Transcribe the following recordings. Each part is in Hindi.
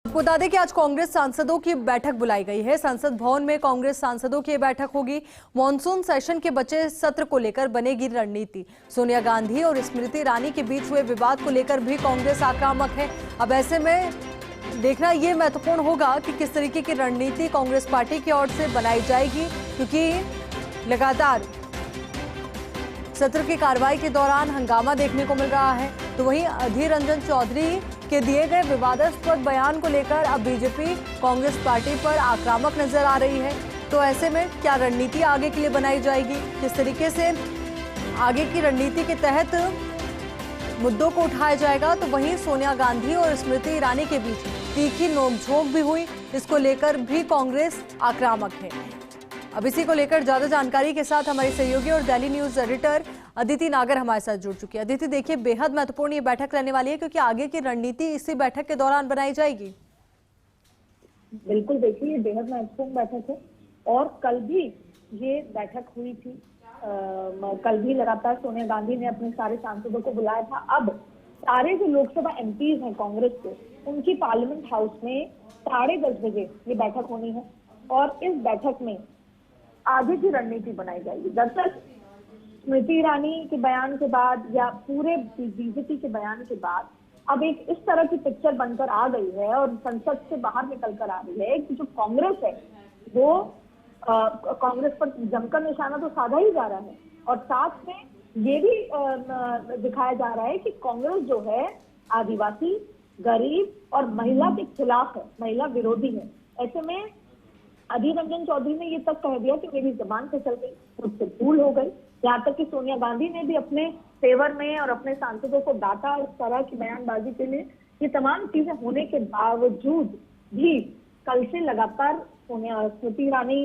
बता दें कि आज कांग्रेस सांसदों की बैठक बुलाई गई है। संसद भवन में कांग्रेस सांसदों की बैठक होगी। मॉनसून सेशन के बचे सत्र को लेकर बनेगी रणनीति। सोनिया गांधी और स्मृति ईरानी के बीच हुए विवाद को लेकर भी कांग्रेस आक्रामक है। अब ऐसे में देखना ये महत्वपूर्ण होगा कि किस तरीके की रणनीति कांग्रेस पार्टी की ओर से बनाई जाएगी, क्योंकि लगातार सत्र की कार्रवाई के दौरान हंगामा देखने को मिल रहा है। तो वहीं अधीर रंजन चौधरी के दिए गए विवादास्पद बयान को लेकर अब बीजेपी कांग्रेस पार्टी पर आक्रामक नजर आ रही है। तो ऐसे में क्या रणनीति आगे के लिए बनाई जाएगी, किस तरीके से आगे की रणनीति के तहत मुद्दों को उठाया जाएगा। तो वहीं सोनिया गांधी और स्मृति ईरानी के बीच तीखी नोकझोंक भी हुई, इसको लेकर भी कांग्रेस आक्रामक है। अब इसी को लेकर ज्यादा जानकारी के साथ हमारी सहयोगी और दिल्ली न्यूज एडिटर अदिति नागर हमारे साथ जुड़ चुकी है। अदिति, देखिए बेहद महत्वपूर्ण ये बैठक रहने वाली है, क्योंकि आगे की रणनीति इसी बैठक के दौरान बनाई जाएगी। बिल्कुल, देखिए ये बेहद महत्वपूर्ण बैठक है और कल भी ये बैठक हुई थी। कल भी लगातार सोनिया गांधी ने अपने सारे सांसदों को बुलाया था। अब सारे जो लोकसभा एमपीज हैं कांग्रेस के, उनकी पार्लियामेंट हाउस में 10:30 बजे ये बैठक होनी है और इस बैठक में आगे की रणनीति बनाई जाएगी। दरअसल स्मृति ईरानी के बयान के बाद या पूरे बीजेपी के बयान के बाद अब एक इस तरह की पिक्चर बनकर आ गई है और संसद से बाहर निकल कर आ रही है कि जो कांग्रेस है वो कांग्रेस पर जमकर निशाना तो साधा ही जा रहा है और साथ में ये भी दिखाया जा रहा है कि कांग्रेस जो है आदिवासी, गरीब और महिला के खिलाफ है, महिला विरोधी है। ऐसे में अधीर रंजन चौधरी ने ये तक कह दिया कि मेरी जबान से चल गई, मुझसे भूल हो गई। यहाँ तक कि सोनिया गांधी ने भी अपने फेवर में और अपने सांसदों को डांटा इस तरह की बयानबाजी के लिए। ये तमाम चीजें होने के बावजूद भी कल से लगातार स्मृति ईरानी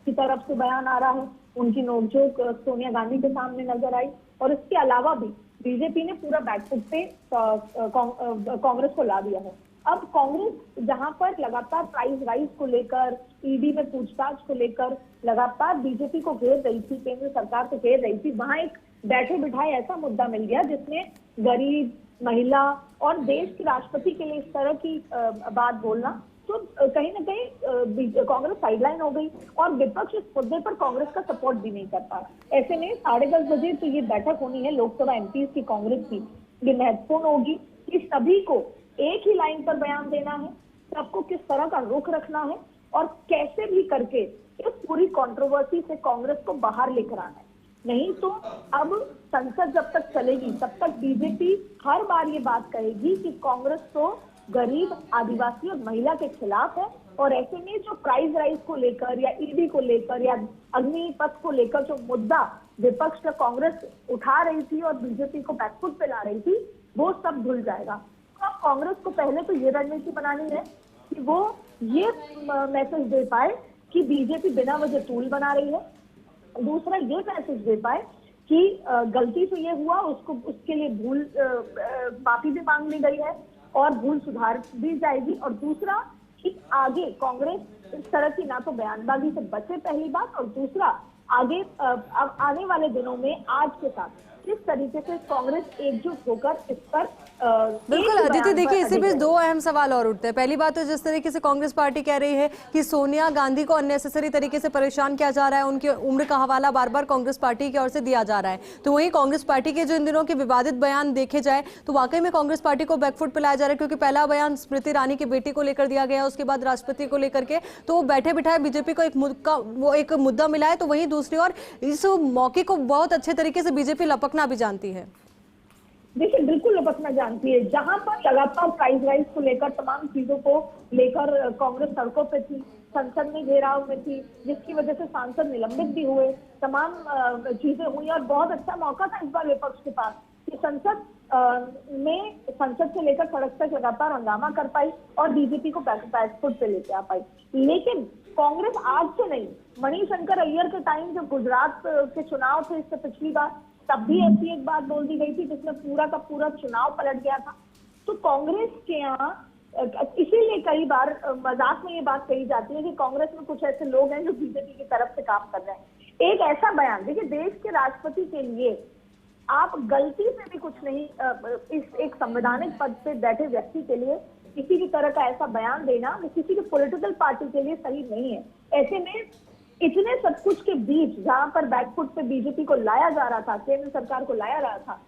की तरफ से बयान आ रहा है, उनकी नोकझोंक सोनिया गांधी के सामने नजर आई और इसके अलावा भी बीजेपी ने पूरा बैकफुट पे कांग्रेस को ला दिया है। अब कांग्रेस जहां पर लगातार प्राइस राइज को लेकर, ईडी में पूछताछ को लेकर लगातार बीजेपी को घेर रही थी, केंद्र सरकार को घेर रही थी, वहां एक बैठे बिठाए ऐसा मुद्दा मिल गया जिसमें गरीब, महिला और देश के राष्ट्रपति के लिए इस तरह की बात बोलना, तो कहीं ना कहीं कांग्रेस साइडलाइन हो गई और विपक्ष इस मुद्दे पर कांग्रेस का सपोर्ट भी नहीं कर पा रहा। ऐसे में 10:30 बजे तो ये बैठक होनी है लोकसभा एमपीज की कांग्रेस की। ये महत्वपूर्ण होगी कि सभी को एक ही लाइन पर बयान देना है, सबको किस तरह का रुख रखना है और कैसे भी करके इस पूरी कंट्रोवर्सी से कांग्रेस को बाहर लेकर आना है। नहीं तो अब संसद जब तक चलेगी तब तक बीजेपी हर बार ये बात कहेगी कि कांग्रेस तो गरीब, आदिवासी और महिला के खिलाफ है और ऐसे में जो प्राइस राइज को लेकर या ईडी को लेकर या अग्निपथ को लेकर जो मुद्दा विपक्ष का कांग्रेस उठा रही थी और बीजेपी को बैकफुट पे ला रही थी, वो सब भूल जाएगा। अब कांग्रेस को पहले तो ये रणनीति बनानी है कि वो ये मैसेज दे पाए कि बीजेपी बिना वजह टूल बना रही है। दूसरा ये मैसेज दे पाए कि गलती से ये हुआ, उसके लिए भूल माफी भी मांग ली गई है और भूल सुधार दी जाएगी। और दूसरा कि आगे कांग्रेस इस तरह की ना तो बयानबाजी से बचे, पहली बात, और दूसरा आगे अब आने वाले दिनों में आज के साथ किस तरीके से कांग्रेस एकजुट होकर इस पर बिल्कुल अदिति, देखिए इसी बीच दो अहम सवाल और उठते हैं। पहली बात तो जिस तरीके से कांग्रेस पार्टी कह रही है कि सोनिया गांधी को अननेसेसरी तरीके से परेशान किया जा रहा है, उनकी उम्र का हवाला बार बार कांग्रेस पार्टी की ओर से दिया जा रहा है। तो वहीं कांग्रेस पार्टी के जो इन दिनों के विवादित बयान देखे जाए तो वाकई में कांग्रेस पार्टी को बैकफुट पे लाया जा रहा है, क्योंकि पहला बयान स्मृति ईरानी की बेटी को लेकर दिया गया, उसके बाद राष्ट्रपति को लेकर के, तो बैठे बिठाए बीजेपी को एक मुद्दा मिला है। तो वहीं दूसरी ओर इस मौके को बहुत अच्छे तरीके से बीजेपी लपकना भी जानती है। देखिए बिल्कुल लपकना जानती है। जहां पर लगातार प्राइस राइज को लेकर तमाम चीजों को लेकर कांग्रेस सड़कों पे थी, संसद में घेराव में थी, जिसकी वजह से सांसद निलंबित भी हुए, तमाम चीजें हुई और बहुत अच्छा मौका था इस बार विपक्ष के पास कि संसद से लेकर सड़क तक लगातार हंगामा कर पाई और बीजेपी को बैकफुट पे लेके आ पाई। लेकिन कांग्रेस आज से नहीं, मणिशंकर अय्यर के टाइम जब गुजरात के चुनाव थे इससे पिछली बार, तब भी ऐसी एक बात बोल दी गई थी जिसमें पूरा का पूरा चुनाव पलट गया था। तो कांग्रेस के यहाँ इसीलिए कई बार मजाक में ये बात कही जाती है कि कांग्रेस में कुछ ऐसे लोग हैं जो बीजेपी की तरफ से काम कर रहे हैं। एक ऐसा बयान, देखिए देश के राष्ट्रपति के लिए आप गलती से भी कुछ नहीं, इस एक संवैधानिक पद पे बैठे व्यक्ति के लिए किसी भी तरह का ऐसा बयान देना वो किसी भी पॉलिटिकल पार्टी के लिए सही नहीं है। ऐसे में इतने सब कुछ के बीच जहां पर बैकफुट पे बीजेपी को लाया जा रहा था, केंद्र सरकार को लाया रहा था,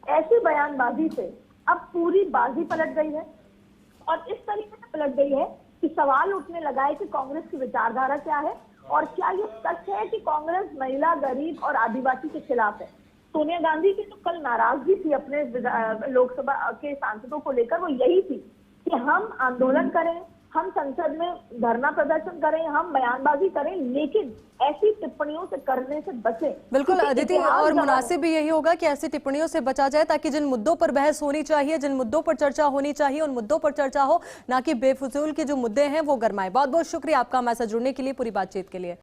ऐसी बयानबाजी से अब पूरी बाजी पलट गई है। और इस तरीके से पलट गई है कि सवाल उठने लगा है कि कांग्रेस की विचारधारा क्या है और क्या ये सच है कि कांग्रेस महिला, गरीब और आदिवासी के खिलाफ है। सोनिया गांधी की तो कल नाराजगी थी अपने लोकसभा के सांसदों को लेकर, वो यही थी कि हम आंदोलन करें, हम संसद में धरना प्रदर्शन करें, हम बयानबाजी करें, लेकिन ऐसी टिप्पणियों से करने से बचें। बिल्कुल अदिति, और मुनासिब भी यही होगा कि ऐसी टिप्पणियों से बचा जाए, ताकि जिन मुद्दों पर बहस होनी चाहिए, जिन मुद्दों पर चर्चा होनी चाहिए, उन मुद्दों पर चर्चा हो, ना कि बेफिजूल के जो मुद्दे हैं वो गरमाए। बहुत बहुत शुक्रिया आपका हमारे साथ जुड़ने के लिए, पूरी बातचीत के लिए।